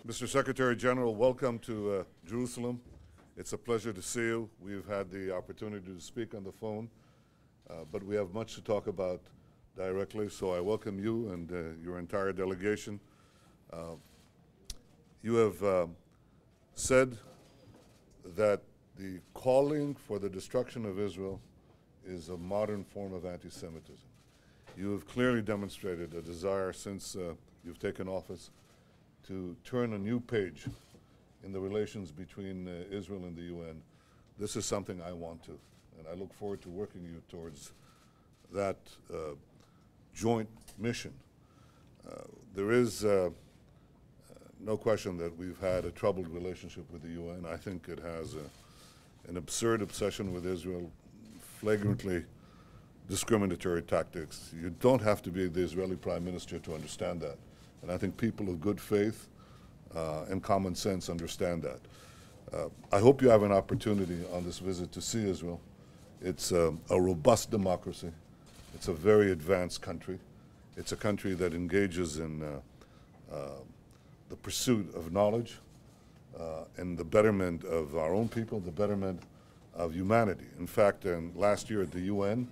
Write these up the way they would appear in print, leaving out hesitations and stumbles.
Mr. Secretary General, welcome to Jerusalem. It's a pleasure to see you. We've had the opportunity to speak on the phone, but we have much to talk about directly, so I welcome you and your entire delegation. You have said that the calling for the destruction of Israel is a modern form of anti-Semitism. You have clearly demonstrated a desire since you've taken office to turn a new page in the relations between Israel and the UN. This is something I want to, and I look forward to working you towards that joint mission. There is no question that we've had a troubled relationship with the UN. I think it has an absurd obsession with Israel, flagrantly discriminatory tactics. You don't have to be the Israeli Prime Minister to understand that. And I think people of good faith and common sense understand that. I hope you have an opportunity on this visit to see Israel. It's a robust democracy. It's a very advanced country. It's a country that engages in the pursuit of knowledge and the betterment of our own people, the betterment of humanity. In fact, last year at the UN,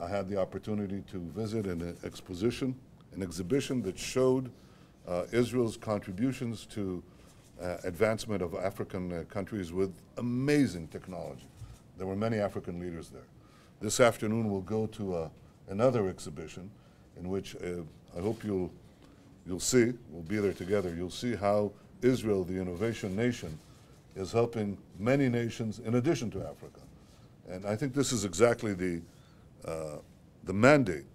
I had the opportunity to visit an exhibition that showed Israel's contributions to advancement of African countries with amazing technology. There were many African leaders there. This afternoon we'll go to another exhibition in which I hope you'll see, we'll be there together, you'll see how Israel, the innovation nation, is helping many nations in addition to Africa. And I think this is exactly the mandate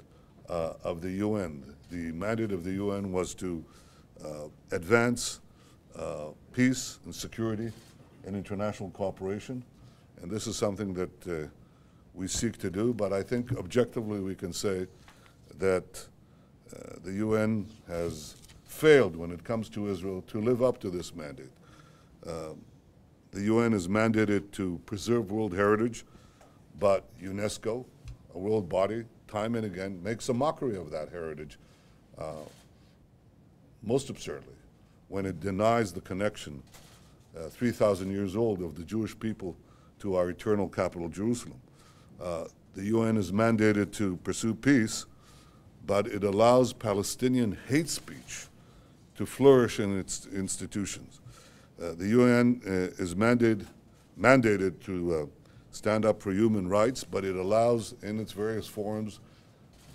of the UN. The mandate of the UN was to advance peace and security and international cooperation, and this is something that we seek to do, but I think objectively we can say that the UN has failed when it comes to Israel to live up to this mandate. The UN is mandated to preserve world heritage, but UNESCO, a world body, time and again, makes a mockery of that heritage, most absurdly, when it denies the connection, 3,000 years old, of the Jewish people to our eternal capital, Jerusalem. The UN is mandated to pursue peace, but it allows Palestinian hate speech to flourish in its institutions. The UN is mandated to stand up for human rights, but it allows in its various forums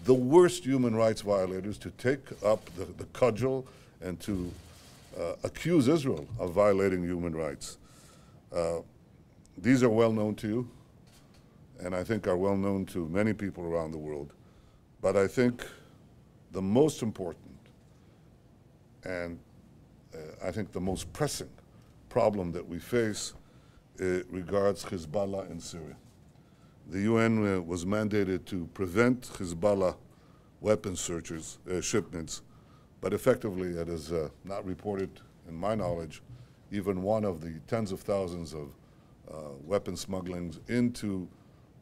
the worst human rights violators to take up the cudgel and to accuse Israel of violating human rights. These are well known to you, and I think are well known to many people around the world. But I think the most important and I think the most pressing problem that we face regards Hezbollah in Syria. The UN was mandated to prevent Hezbollah weapons shipments, but effectively it has not reported, in my knowledge, even one of the tens of thousands of weapon smugglings into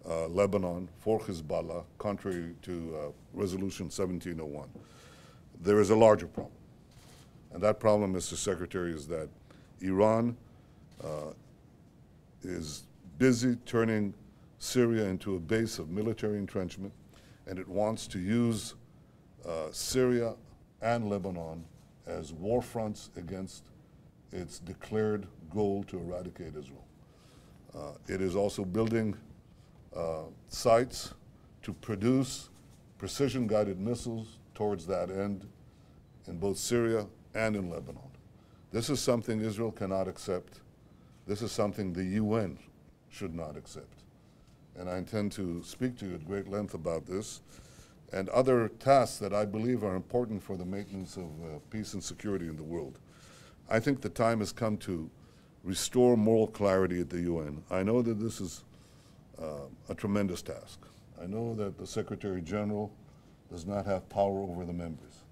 Lebanon for Hezbollah, contrary to Resolution 1701. There is a larger problem. And that problem, Mr. Secretary, is that Iran is busy turning Syria into a base of military entrenchment, and it wants to use Syria and Lebanon as war fronts against its declared goal to eradicate Israel. It is also building sites to produce precision-guided missiles towards that end in both Syria and in Lebanon. This is something Israel cannot accept. This is something the UN should not accept. And I intend to speak to you at great length about this and other tasks that I believe are important for the maintenance of peace and security in the world. I think the time has come to restore moral clarity at the UN. I know that this is a tremendous task. I know that the Secretary General does not have power over the members.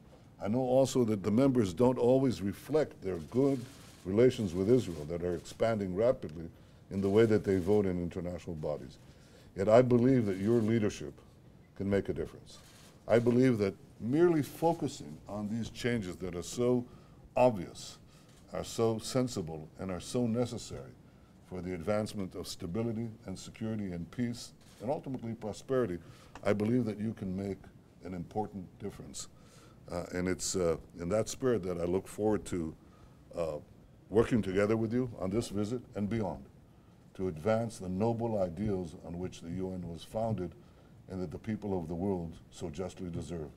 I know also that the members don't always reflect their good relations with Israel that are expanding rapidly in the way that they vote in international bodies. Yet I believe that your leadership can make a difference. I believe that merely focusing on these changes that are so obvious are so sensible and are so necessary for the advancement of stability and security and peace and ultimately prosperity, I believe that you can make an important difference. And it's in that spirit that I look forward to working together with you on this visit and beyond to advance the noble ideals on which the UN was founded and that the people of the world so justly deserve.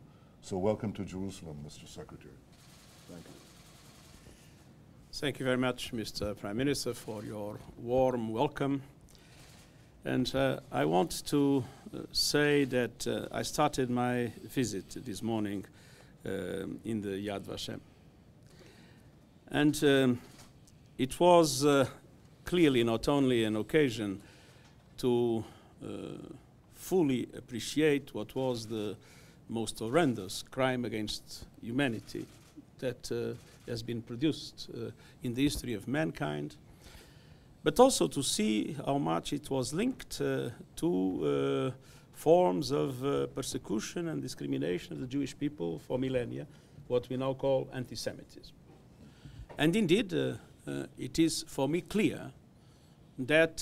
So welcome to Jerusalem, Mr. Secretary. Thank you. Thank you very much, Mr. Prime Minister, for your warm welcome. And I want to say that I started my visit this morning in the Yad Vashem. And it was clearly not only an occasion to fully appreciate what was the most horrendous crime against humanity that has been produced in the history of mankind, but also to see how much it was linked to forms of persecution and discrimination of the Jewish people for millennia, what we now call anti-Semitism. And indeed, it is for me clear that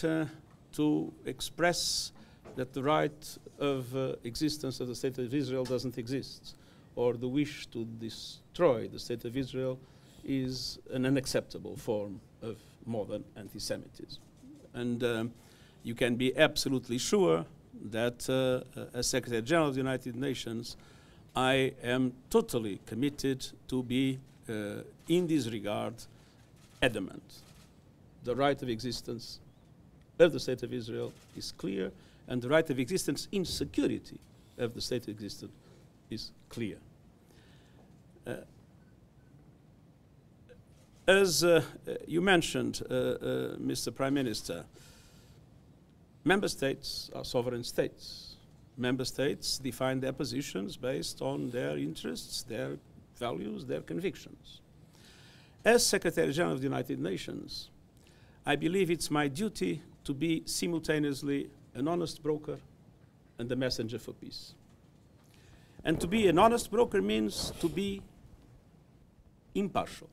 to express that the right of existence of the State of Israel doesn't exist, or the wish to destroy the State of Israel is an unacceptable form of modern anti-Semitism. And you can be absolutely sure that as Secretary General of the United Nations, I am totally committed to be, in this regard, adamant. The right of existence of the State of Israel is clear, and the right of existence in security of the State of existence is clear. As you mentioned, Mr. Prime Minister, member states are sovereign states. Member states define their positions based on their interests, their values, their convictions. As Secretary General of the United Nations, I believe it's my duty to be simultaneously an honest broker and a messenger for peace. And to be an honest broker means to be impartial.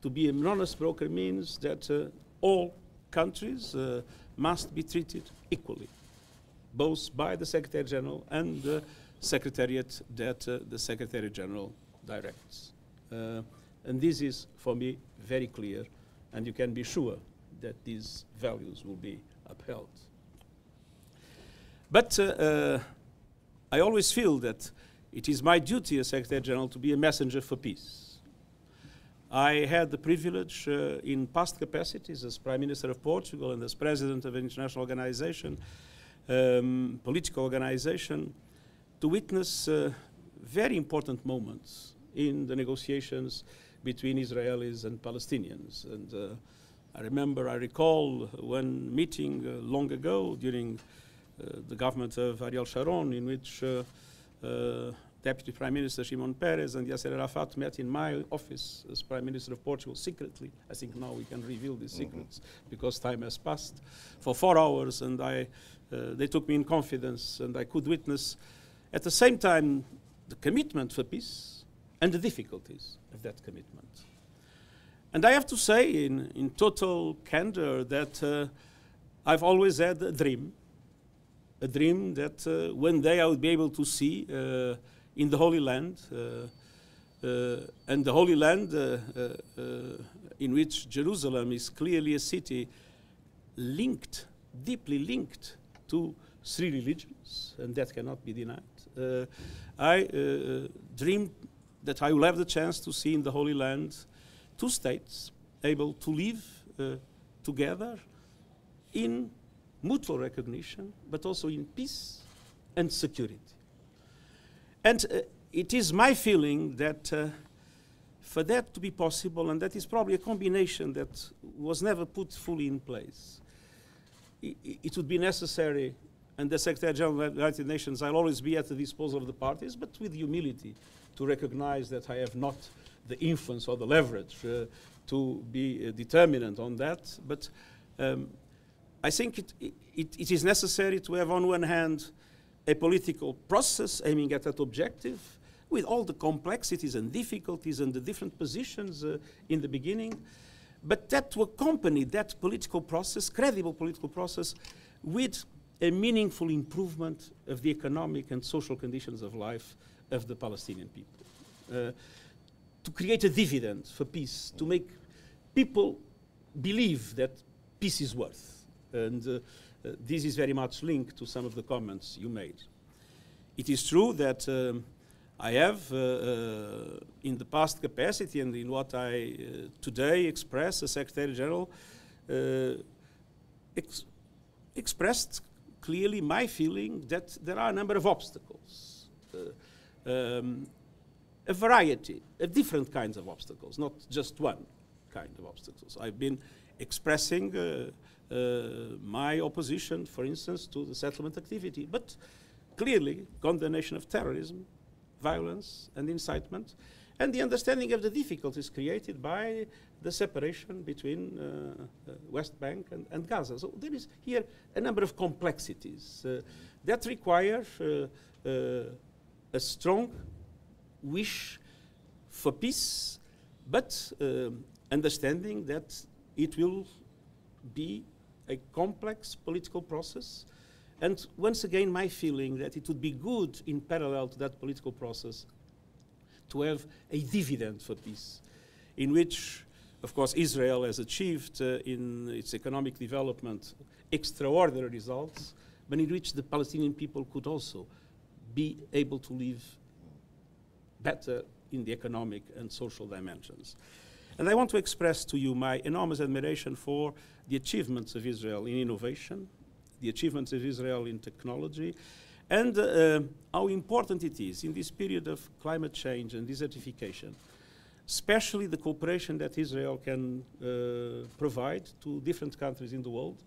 To be an honest broker means that all countries must be treated equally, both by the Secretary General and the Secretariat that the Secretary General directs. And this is, for me, very clear, and you can be sure that these values will be upheld. But I always feel that it is my duty as Secretary General to be a messenger for peace. I had the privilege in past capacities as Prime Minister of Portugal and as President of an international organization, political organization, to witness very important moments in the negotiations between Israelis and Palestinians. And I recall one meeting long ago during the government of Ariel Sharon, in which Deputy Prime Minister Shimon Peres and Yasser Arafat met in my office as Prime Minister of Portugal secretly. I think now we can reveal these secrets because time has passed, for 4 hours, and they took me in confidence, and I could witness at the same time the commitment for peace and the difficulties of that commitment. And I have to say in total candor that I've always had a dream that one day I would be able to see in the Holy Land, and the Holy Land in which Jerusalem is clearly a city linked, deeply linked to 3 religions, and that cannot be denied. I dream that I will have the chance to see in the Holy Land 2 states able to live together in mutual recognition, but also in peace and security. And it is my feeling that for that to be possible, and that is probably a combination that was never put fully in place, it would be necessary, and the Secretary General of the United Nations, I'll always be at the disposal of the parties, but with humility, to recognize that I have not the influence or the leverage to be determinant on that. But I think it is necessary to have, on one hand, a political process aiming at that objective, with all the complexities and difficulties and the different positions in the beginning, but that to accompany that political process, credible political process, with a meaningful improvement of the economic and social conditions of life of the Palestinian people. To create a dividend for peace, to make people believe that peace is worth. And this is very much linked to some of the comments you made. It is true that I have, in the past capacity and in what I today express as Secretary General, expressed clearly my feeling that there are a number of obstacles, a variety of different kinds of obstacles, not just one kind of obstacles. I've been expressing my opposition, for instance, to the settlement activity, but clearly condemnation of terrorism, violence and incitement, and the understanding of the difficulties created by the separation between West Bank and Gaza. So there is here a number of complexities that require a strong wish for peace, but understanding that it will be a complex political process. And once again, my feeling that it would be good in parallel to that political process to have a dividend for peace, in which, of course, Israel has achieved in its economic development extraordinary results, but in which the Palestinian people could also be able to live better in the economic and social dimensions. And I want to express to you my enormous admiration for the achievements of Israel in innovation, the achievements of Israel in technology, and how important it is in this period of climate change and desertification, especially the cooperation that Israel can provide to different countries in the world,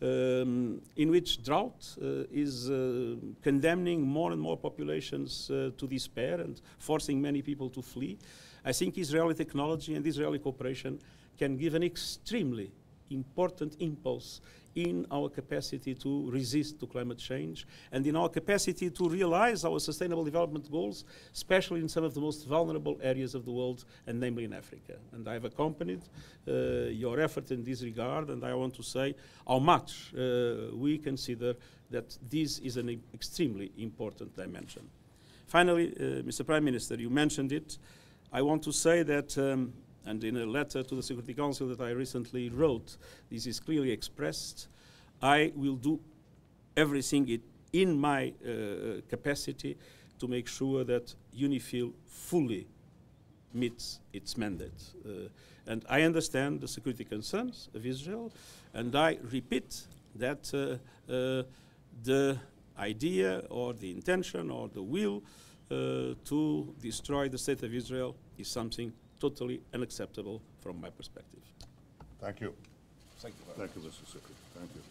in which drought is condemning more and more populations to despair and forcing many people to flee. I think Israeli technology and Israeli cooperation can give an extremely important impulse in our capacity to resist to climate change and in our capacity to realize our sustainable development goals, especially in some of the most vulnerable areas of the world, and namely in Africa. And I've accompanied your effort in this regard, and I want to say how much we consider that this is an extremely important dimension. Finally, Mr. Prime Minister, you mentioned it. I want to say that and in a letter to the Security Council that I recently wrote, this is clearly expressed. I will do everything in my capacity to make sure that UNIFIL fully meets its mandate. And I understand the security concerns of Israel, and I repeat that the idea or the intention or the will to destroy the state of Israel is something totally unacceptable from my perspective. Thank you. Thank you. Thank you, Mr. Secretary. Thank you.